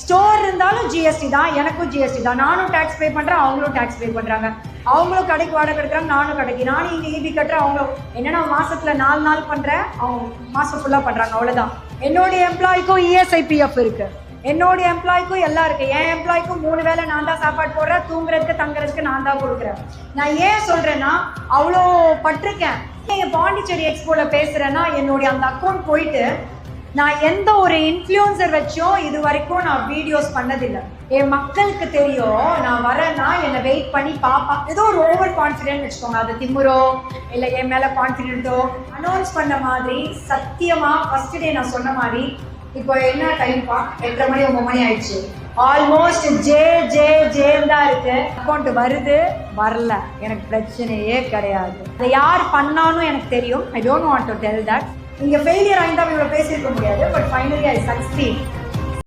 Store இருந்தாலும் GST தான், எனக்கும் ஜிஎஸ்டி தான். நானும் டேக்ஸ் பே பண்ணுறேன், அவங்களும் டேக்ஸ் பே பண்ணுறாங்க. அவங்களும் கடைக்கு வாடகை எடுக்கிறாங்க, நானும் இங்கே ஈபி கட்டுறேன். அவங்களும் என்னென்னா மாதத்தில் 4 நாள் பண்ணுறேன், அவங்க மாதம் ஃபுல்லாக பண்ணுறாங்க, அவ்வளோதான். என்னுடைய எம்ப்ளாய்க்கும் இஎஸ்ஐபிஎஃப் இருக்குது, என்னுடைய எம்ப்ளாய்க்கும் எல்லாம் இருக்குது. என் எம்ப்ளாய்க்கும் 3 வேளை நான் தான் சாப்பாடு போடுறேன், தூங்குறதுக்கு தங்குறதுக்கு நான் தான் கொடுக்குறேன். நான் ஏன் சொல்கிறேன்னா அவ்வளோ பட்டிருக்கேன். நீங்கள் பாண்டிச்சேரி எக்ஸ்போவில் பேசுகிறேன்னா என்னுடைய அந்த அக்கௌண்ட் போயிட்டு நான் எந்த ஒரு இன்ஃப்ளூயன்சர் வச்சும் இது வரைக்கும் நான் வீடியோஸ் பண்ணதில்லை. என் மக்களுக்கு தெரியும் நான் வரேன்னா என்னை வெயிட் பண்ணி பாப்பா. ஏதோ ஒரு ஓவர் கான்ஃபிடென்ட் வச்சுக்கோங்க, அது திமுறோ இல்லை என் மேலே கான்ஃபிடென்ட்டோ. அனௌன்ஸ் பண்ண மாதிரி சத்தியமாக ஃபர்ஸ்ட் டே நான் சொன்ன மாதிரி இப்போ என்ன டைம்ப்பா 8:30 மணி 9 மணி ஆயிடுச்சு. ஆல்மோஸ்ட் ஜேன்னு தான் இருக்கு. அக்கௌண்ட் வருது வரல, எனக்கு பிரச்சனையே கிடையாது. அதை யார் பண்ணாலும் எனக்கு தெரியும். I don't want to tell that. இங்கே ஃபெயிலியர் ஆகிருந்தா இவ்வளோ பேசியிருக்க முடியாது. But finally I succeed.